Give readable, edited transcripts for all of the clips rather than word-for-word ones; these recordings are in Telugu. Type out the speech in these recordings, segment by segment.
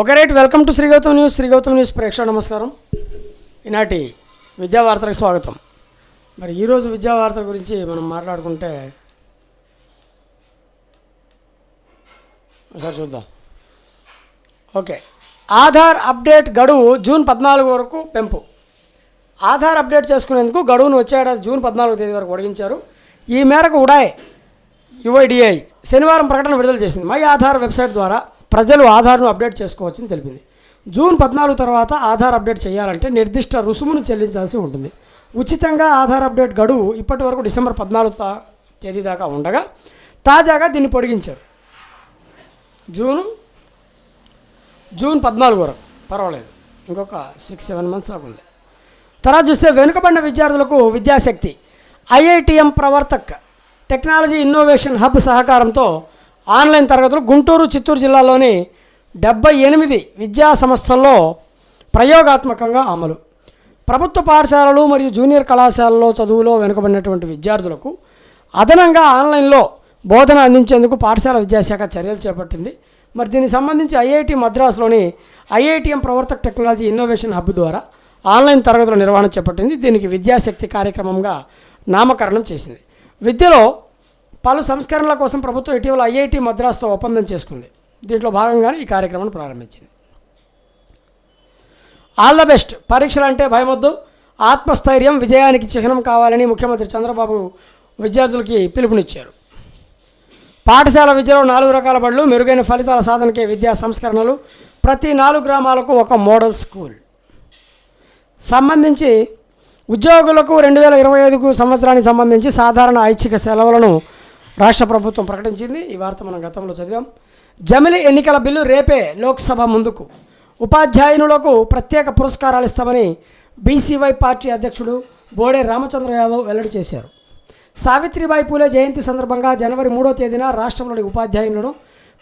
Okay right, welcome to Shri Gautam news ప్రేక్షకుల నమస్కారం. ఈనాటి విద్యావార్తలకు స్వాగతం. మరి ఈరోజు విద్యావార్తల గురించి మనం మాట్లాడుకుంటే ఒకసారి చూద్దాం. ఓకే, ఆధార్ అప్డేట్ గడువు జూన్ 14 వరకు పెంపు. ఆధార్ అప్డేట్ చేసుకునేందుకు గడువును వచ్చే ఏడాది జూన్ 14 తేదీ వరకు పొడిగించారు. ఈ మేరకు యుఐడిఐ శనివారం ప్రకటన విడుదల చేసింది. మై ఆధార్ వెబ్సైట్ ద్వారా ప్రజలు ఆధార్ను అప్డేట్ చేసుకోవచ్చని తెలిపింది. జూన్ 14 తర్వాత ఆధార్ అప్డేట్ చేయాలంటే నిర్దిష్ట రుసుమును చెల్లించాల్సి ఉంటుంది. ఉచితంగా ఆధార్ అప్డేట్ గడువు ఇప్పటి వరకు డిసెంబర్ 14 తేదీ దాకా ఉండగా తాజాగా దీన్ని పొడిగించారు. జూన్ 14 వరకు, పర్వాలేదు, ఇంకొక 6-7 మంత్స్ దాకా ఉంది. తర్వాత చూస్తే వెనుకబడిన విద్యార్థులకు Vidyashakti IITM Pravartak technology innovation hub సహకారంతో ఆన్లైన్ తరగతులు గుంటూరు, చిత్తూరు జిల్లాలోని 78 విద్యా సంస్థల్లో ప్రయోగాత్మకంగా అమలు. ప్రభుత్వ పాఠశాలలు మరియు జూనియర్ కళాశాలలో చదువులో వెనుకబడినటువంటి విద్యార్థులకు అదనంగా ఆన్లైన్లో బోధన అందించేందుకు పాఠశాల విద్యాశాఖ చర్యలు చేపట్టింది. మరి దీనికి సంబంధించి ఐఐటి మద్రాసులోని IITM Pravartak technology innovation hub ద్వారా ఆన్లైన్ తరగతుల నిర్వహణ చేపట్టింది. దీనికి విద్యాశక్తి కార్యక్రమంగా నామకరణం చేసింది. విద్యలో పలు సంస్కరణల కోసం ప్రభుత్వం ఇటీవల ఐఐటి మద్రాసుతో ఒప్పందం చేసుకుంది. దీంట్లో భాగంగానే ఈ కార్యక్రమాన్ని ప్రారంభించింది. All the best. పరీక్షలు అంటే భయమొద్దు, ఆత్మస్థైర్యం విజయానికి చిహ్నం కావాలని ముఖ్యమంత్రి చంద్రబాబు విద్యార్థులకి పిలుపునిచ్చారు. పాఠశాల విద్యలో 4 రకాల బడులు, మెరుగైన ఫలితాల సాధనకే విద్యా సంస్కరణలు, ప్రతి 4 గ్రామాలకు ఒక మోడల్ స్కూల్. సంబంధించి ఉద్యోగులకు 2025 సంవత్సరానికి సంబంధించి సాధారణ ఐచ్ఛిక సెలవులను రాష్ట్ర ప్రభుత్వం ప్రకటించింది. ఈ వార్త మనం గతంలో చదివాం. జమిలి ఎన్నికల బిల్లు రేపే లోక్సభ ముందుకు. ఉపాధ్యాయునులకు ప్రత్యేక పురస్కారాలు ఇస్తామని బీసీవై పార్టీ అధ్యక్షుడు బోడే రామచంద్ర యాదవ్ వెల్లడి చేశారు. సావిత్రిబాయి పూలే జయంతి సందర్భంగా జనవరి 3వ తేదీన రాష్ట్రంలోని ఉపాధ్యాయులను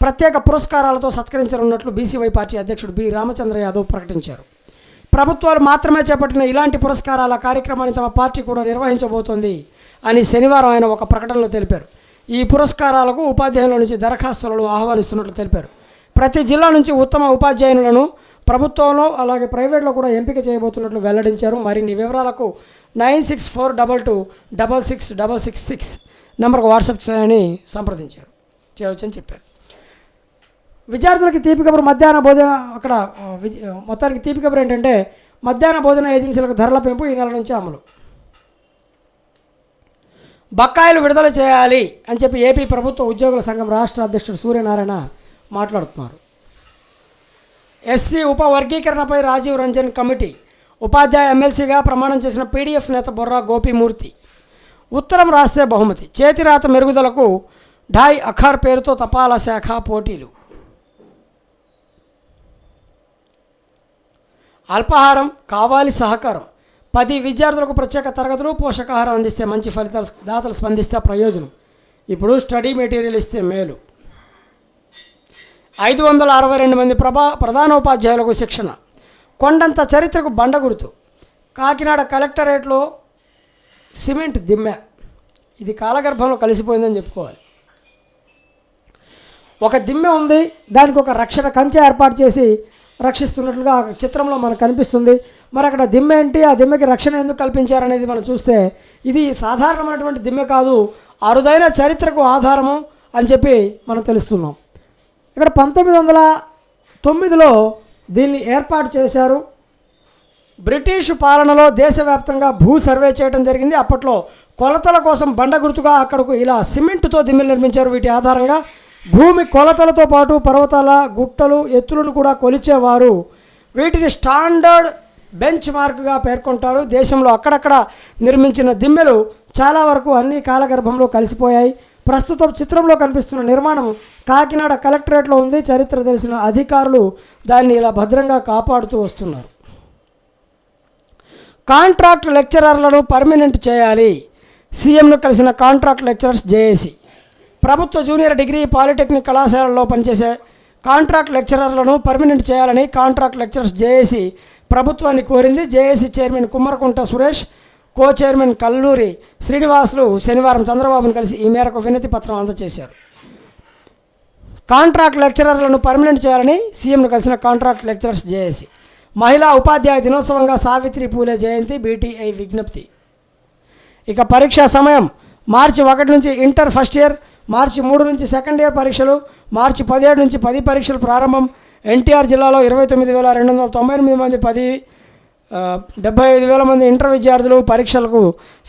ప్రత్యేక పురస్కారాలతో సత్కరించనున్నట్లు బీసీవై పార్టీ అధ్యక్షుడు బి రామచంద్ర యాదవ్ ప్రకటించారు. ప్రభుత్వాలు మాత్రమే చేపట్టిన ఇలాంటి పురస్కారాల కార్యక్రమాన్ని తమ పార్టీ కూడా నిర్వహించబోతోంది అని శనివారం ఆయన ఒక ప్రకటనలో తెలిపారు. ఈ పురస్కారాలకు ఉపాధ్యాయుల నుంచి దరఖాస్తులను ఆహ్వానిస్తున్నట్లు తెలిపారు. ప్రతి జిల్లా నుంచి ఉత్తమ ఉపాధ్యాయులను ప్రభుత్వంలో అలాగే ప్రైవేట్లో కూడా ఎంపిక చేయబోతున్నట్లు వెల్లడించారు. మరిన్ని వివరాలకు 9642266666 నెంబర్కు వాట్సాప్ చేయని చేయవచ్చని చెప్పారు. విద్యార్థులకి తీపి కబురు. మధ్యాహ్న భోజన మొత్తానికి తీపి కబురు ఏంటంటే మధ్యాహ్న భోజన ఏజెన్సీలకు ధరల పెంపు ఈ నెల నుంచి అమలు. బకాయిలు విడుదల చేయాలి అని చెప్పి ఏపీ ప్రభుత్వ ఉద్యోగుల సంఘం రాష్ట్ర అధ్యక్షుడు సూర్యనారాయణ మాట్లాడుతున్నారు. ఎస్సీ ఉపవర్గీకరణపై రాజీవ్ రంజన్ కమిటీ ఉపాధ్యాయ ఎమ్మెల్సీగా ప్రమాణం చేసిన పీడీఎఫ్ నేత బొర్రా గోపీమూర్తి. ఉత్తరం రాస్తే బహుమతి. చేతిరాత మెరుగుదలకు ఢాయ్ అఖార్ పేరుతో తపాలా శాఖ పోటీలు. అల్పాహారం కావాలి సహకారం. 10 విద్యార్థులకు ప్రత్యేక తరగతులు, పోషకాహారం అందిస్తే మంచి ఫలితాలు, దాతలు స్పందిస్తే ప్రయోజనం. ఇప్పుడు స్టడీ మెటీరియల్ ఇస్తే మేలు. 562 మంది ప్రధానోపాధ్యాయులకు శిక్షణ. కొండంత చరిత్రకు బండ గుర్తు. కాకినాడ కలెక్టరేట్లో సిమెంట్ దిమ్మె. ఇది కాలగర్భంలో కలిసిపోయిందని చెప్పుకోవాలి. ఒక దిమ్మె ఉంది, దానికి ఒక రక్షణ కంచె ఏర్పాటు చేసి రక్షిస్తున్నట్లుగా చిత్రంలో మనకు కనిపిస్తుంది. మరి అక్కడ దిమ్మె ఏంటి, ఆ దిమ్మెకి రక్షణ ఎందుకు కల్పించారనేది మనం చూస్తే ఇది సాధారణమైనటువంటి దిమ్మె కాదు, అరుదైన చరిత్రకు ఆధారము అని చెప్పి మనం తెలుస్తున్నాం. ఇక్కడ 1909లో దీన్ని ఏర్పాటు చేశారు. బ్రిటిష్ పాలనలో దేశవ్యాప్తంగా భూ సర్వే చేయడం జరిగింది. అప్పట్లో కొలతల కోసం బండ గుర్తుగా అక్కడకు ఇలా సిమెంటుతో దిమ్మెలు నిర్మించారు. వీటి ఆధారంగా భూమి కొలతలతో పాటు పర్వతాల గుట్టలు ఎత్తులను కూడా కొలిచేవారు. వీటిని స్టాండర్డ్ బెంచ్ మార్క్గా పేర్కొంటారు. దేశంలో అక్కడక్కడ నిర్మించిన దిమ్మెలు చాలా వరకు అన్ని కాలగర్భంలో కలిసిపోయాయి. ప్రస్తుతం చిత్రంలో కనిపిస్తున్న నిర్మాణం కాకినాడ కలెక్టరేట్లో ఉంది. చరిత్ర తెలిసిన అధికారులు దాన్ని ఇలా భద్రంగా కాపాడుతూ వస్తున్నారు. కాంట్రాక్ట్ లెక్చరర్లను పర్మనెంట్ చేయాలి. సీఎంను కలిసిన కాంట్రాక్ట్ లెక్చరర్స్ జేఏసీ. ప్రభుత్వ జూనియర్ డిగ్రీ పాలిటెక్నిక్ కళాశాలల్లో పనిచేసే కాంట్రాక్ట్ లెక్చరర్లను పర్మనెంట్ చేయాలని కాంట్రాక్ట్ లెక్చరర్స్ జేఏసీ ప్రభుత్వాన్ని కోరింది. JAC chairman Kummarakunta Suresh, co chairman Kalluri Srinivasulu శనివారం చంద్రబాబును కలిసి ఈ మేరకు వినతి పత్రం అందజేశారు. కాంట్రాక్ట్ లెక్చరర్లను పర్మనెంట్ చేయాలని సీఎంను కలిసిన కాంట్రాక్ట్ లెక్చరర్స్ జేఏసీ. మహిళా ఉపాధ్యాయ దినోత్సవంగా సావిత్రి పూలే జయంతి బీటీఐ విజ్ఞప్తి. ఇక పరీక్షా సమయం మార్చి 1 నుంచి ఇంటర్ ఫస్ట్ ఇయర్, మార్చి 3 నుంచి సెకండ్ ఇయర్ పరీక్షలు, మార్చి 17 నుంచి 10 పరీక్షలు ప్రారంభం. ఎన్టీఆర్ జిల్లాలో 29,298 మంది 75,000 మంది ఇంటర్ విద్యార్థులు పరీక్షలకు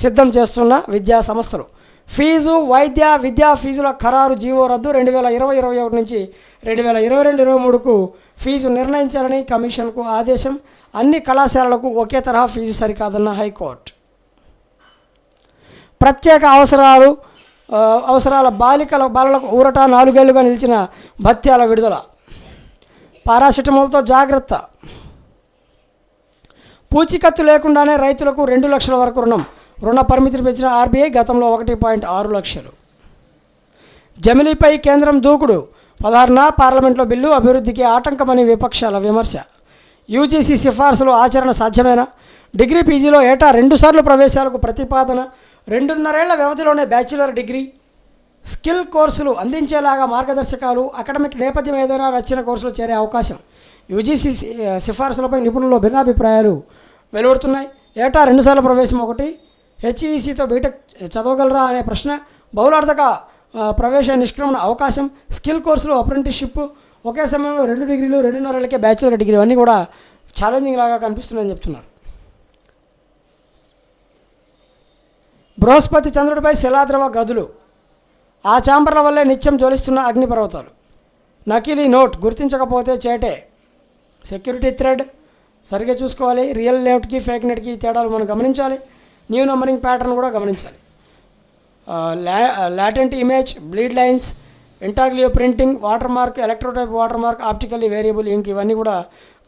సిద్ధం చేస్తున్న విద్యా సంస్థలు. ఫీజు విద్యా ఫీజుల ఖరారు జీవో రద్దు. 2020-21 నుంచి 2022-23కు ఫీజు నిర్ణయించాలని కమిషన్కు ఆదేశం. అన్ని కళాశాలలకు ఒకే తరహా ఫీజు సరికాదన్న హైకోర్టు. ప్రత్యేక అవసరాల బాలలకు ఊరట. 4 ఏళ్లుగా నిలిచిన భత్యాల విడుదల. పారాసిటమాల్తో జాగ్రత్త. పూచికత్తు లేకుండానే రైతులకు 2 లక్షల వరకు రుణం. రుణ పరిమితిని పెంచిన ఆర్బీఐ. గతంలో 1.6 లక్షలు. జమిలీపై కేంద్రం దూకుడు. 16న పార్లమెంట్లో బిల్లు అభివృద్ధికి ఆటంకమని విపక్షాల విమర్శ. యూజీసీ సిఫార్సులు ఆచరణ సాధ్యమేనా? డిగ్రీ పీజీలో ఏటా 2 సార్లు ప్రవేశాలకు ప్రతిపాదన. 2.5 ఏళ్ల వ్యవధిలోనే బ్యాచిలర్ డిగ్రీ స్కిల్ కోర్సులు అందించేలాగా మార్గదర్శకాలు. అకాడమిక్ నేపథ్యం ఏదైనా నచ్చిన కోర్సులు చేరే అవకాశం. యూజీసీ సిఫార్సులపై నిపుణుల్లో భిన్నాభిప్రాయాలు వెలువడుతున్నాయి. ఏటా 2 సార్లు ప్రవేశం ఒకటి. హెచ్ఈసీతో బీటెక్ చదవగలరా అనే ప్రశ్న. బహుళార్థక ప్రవేశ నిష్క్రమణ అవకాశం. స్కిల్ కోర్సులు, అప్రెంటిస్షిప్, ఒకే సమయంలో 2 డిగ్రీలు, 2.5 ఏళ్ళకే బ్యాచిలర్ డిగ్రీ అన్నీ కూడా ఛాలెంజింగ్ లాగా కనిపిస్తున్నాయని చెప్తున్నారు. బృహస్పతి చంద్రుడిపై శిలాద్రవ గదులు. ఆ చాంబర్ల వల్లే నిత్యం జ్వలిస్తున్న అగ్నిపర్వతాలు. నకిలీ నోట్ గుర్తించకపోతే చేటే. సెక్యూరిటీ థ్రెడ్ సరిగ్గా చూసుకోవాలి. రియల్ నోట్కి ఫేక్ నోట్కి తేడాలు మనం గమనించాలి. న్యూ నంబరింగ్ ప్యాటర్న్ కూడా గమనించాలి. Latent image, bleed lines, intaglio printing, water mark, electrotype water mark, optically variable ink ఇవన్నీ కూడా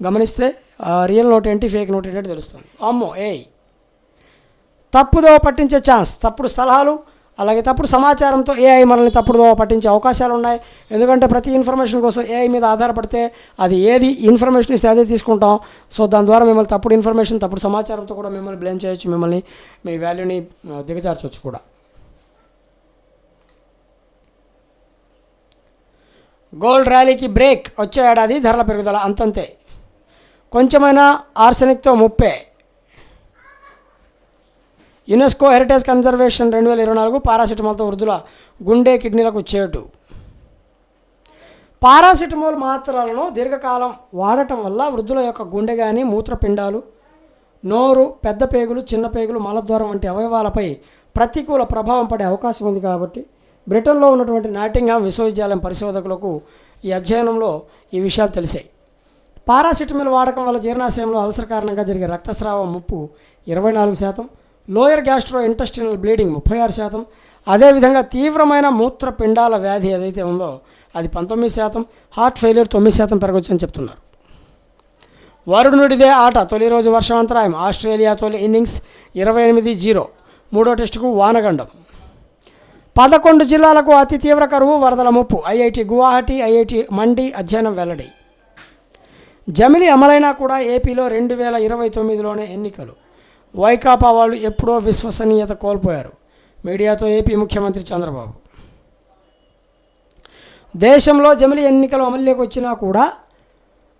గమనిస్తే రియల్ నోట్ ఏంటి, ఫేక్ నోట్ ఏంటి తెలుస్తుంది. అమ్మో తప్పుదోవ పట్టించే ఛాన్స్. తప్పుడు సలహాలు అలాగే తప్పుడు సమాచారంతో ఏఐ మనల్ని తప్పుదోవ పట్టించే అవకాశాలు ఉన్నాయి. ఎందుకంటే ప్రతి ఇన్ఫర్మేషన్ కోసం ఏఐ మీద ఆధారపడితే అది ఏది ఇన్ఫర్మేషన్ ఇస్తే అదే తీసుకుంటాం. సో దాని ద్వారా మిమ్మల్ని తప్పుడు ఇన్ఫర్మేషన్, తప్పుడు సమాచారంతో కూడా మిమ్మల్ని బ్లేమ్ చేయొచ్చు, మిమ్మల్ని మీ వాల్యూని దిగజార్చవచ్చు కూడా. గోల్డ్ ర్యాలీకి బ్రేక్. వచ్చే ఏడాది ధరల పెరుగుదల అంతంతే. కొంచెమైనా ఆర్సెనిక్తో ముప్పే. UNESCO heritage conservation 2024. పారాసిటమాల్తో వృద్ధుల గుండె కిడ్నీలకు చేటు. పారాసిటమాల్ మాత్రలను దీర్ఘకాలం వాడటం వల్ల వృద్ధుల యొక్క గుండె కానీ, మూత్రపిండాలు, నోరు, పెద్ద పేగులు, చిన్న పేగులు, మలద్వారం వంటి అవయవాలపై ప్రతికూల ప్రభావం పడే అవకాశం ఉంది. కాబట్టి బ్రిటన్లో ఉన్నటువంటి నాటింగ్హామ్ విశ్వవిద్యాలయం పరిశోధకులకు ఈ అధ్యయనంలో ఈ విషయాలు తెలిసాయి. పారాసిటమాల్ వాడకం వల్ల జీర్ణాశయంలో అల్సర్ కారణంగా జరిగే రక్తస్రావం ముప్పు 24%, లోయర్ గ్యాస్ట్రో ఇంటెస్టినల్ బ్లీడింగ్ 36%, అదేవిధంగా తీవ్రమైన మూత్రపిండాల వ్యాధి ఏదైతే ఉందో అది 19%, హార్ట్ ఫెయిల్యూర్ 9% పెరగొచ్చని చెప్తున్నారు. వరుణుడిదే ఆట. తొలి రోజు వర్షం అంతరాయం. ఆస్ట్రేలియా తొలి ఇన్నింగ్స్ 28-0. మూడో టెస్టుకు వానగండం. 11 జిల్లాలకు అతి తీవ్ర కరువు, వరదల ముప్పు. ఐఐటి గువాహటి, ఐఐటి మండి అధ్యయనం వెల్లడి. జమిలి అమలైనా కూడా ఏపీలో 2029లోనే ఎన్నికలు. వైకాపా వాళ్ళు ఎప్పుడో విశ్వసనీయత కోల్పోయారు. మీడియాతో ఏపీ ముఖ్యమంత్రి చంద్రబాబు. దేశంలో జమిలి ఎన్నికలు అమల్లోకి వచ్చినా కూడా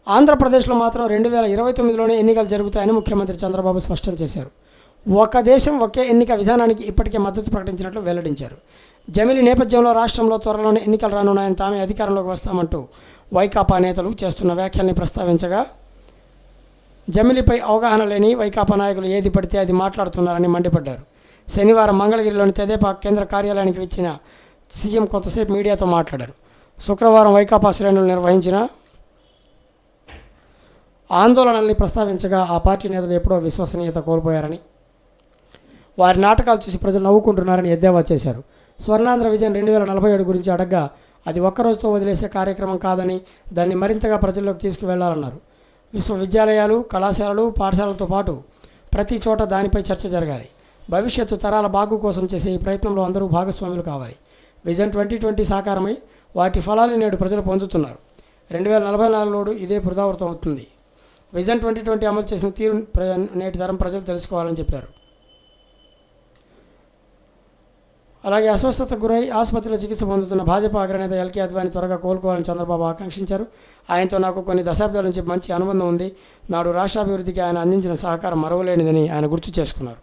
ఆంధ్రప్రదేశ్లో మాత్రం 2029లోనే ఎన్నికలు జరుగుతాయని ముఖ్యమంత్రి చంద్రబాబు స్పష్టం చేశారు. ఒక దేశం ఒకే ఎన్నిక విధానానికి ఇప్పటికే మద్దతు ప్రకటించినట్లు వెల్లడించారు. జమిలి నేపథ్యంలో రాష్ట్రంలో త్వరలోనే ఎన్నికలు రానున్నాయని, తామే అధికారంలోకి వస్తామంటూ వైకాపా నేతలు చేస్తున్న వ్యాఖ్యల్ని ప్రస్తావించగా, జమిలిపై అవగాహన లేని వైకాపా నాయకులు ఏది పడితే అది మాట్లాడుతున్నారని మండిపడ్డారు. శనివారం మంగళగిరిలోని తెదేపా కేంద్ర కార్యాలయానికి వచ్చిన సీఎం కొంతసేపు మీడియాతో మాట్లాడారు. శుక్రవారం వైకాపా శ్రేణులు నిర్వహించిన ఆందోళనల్ని ప్రస్తావించగా ఆ పార్టీ నేతలు ఎప్పుడో విశ్వసనీయత కోల్పోయారని, వారి నాటకాలు చూసి ప్రజలు నవ్వుకుంటున్నారని ఎద్దేవా చేశారు. స్వర్ణాంధ్ర విజన్ 2047 గురించి అడగ్గా అది ఒక్కరోజుతో వదిలేసే కార్యక్రమం కాదని, దాన్ని మరింతగా ప్రజల్లోకి తీసుకువెళ్లాలన్నారు. విశ్వవిద్యాలయాలు, కళాశాలలు, పాఠశాలలతో పాటు ప్రతి చోట దానిపై చర్చ జరగాలి. భవిష్యత్తు తరాల బాగు కోసం చేసే ఈ ప్రయత్నంలో అందరూ భాగస్వాములు కావాలి. విజన్ 2020 సాకారమై వాటి ఫలాలు నేడు ప్రజలు పొందుతున్నారు. 2044లోడు ఇదే పునరావృతం అవుతుంది. విజన్ 2020 అమలు చేసిన తీరు నేటి తరం ప్రజలు తెలుసుకోవాలని చెప్పారు. అలాగే అస్వస్థతకు గురై ఆసుపత్రిలో చికిత్స పొందుతున్న భాజపా అగ్రనేత ఎల్కే అద్వానీ త్వరగా కోలుకోవాలని చంద్రబాబు ఆకాంక్షించారు. ఆయనతో నాకు కొన్ని దశాబ్దాల నుంచి మంచి అనుబంధం ఉంది. నాడు రాష్ట్రాభివృద్ధికి ఆయన అందించిన సహకారం మరవలేనిదని ఆయన గుర్తు చేసుకున్నారు.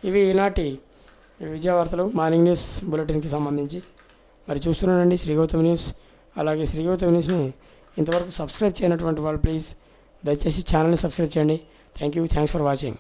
ఇవి ఈనాటి విజయవార్తలు మార్నింగ్ న్యూస్ బులెటిన్కి సంబంధించి. మరి చూస్తున్నానండి శ్రీ గౌతమ్ న్యూస్. అలాగే శ్రీ గౌతమ్ న్యూస్ని ఇంతవరకు సబ్స్క్రైబ్ చేయనటువంటి వాళ్ళు ప్లీజ్ దయచేసి ఛానల్ని సబ్స్క్రైబ్ చేయండి. Thanks for watching.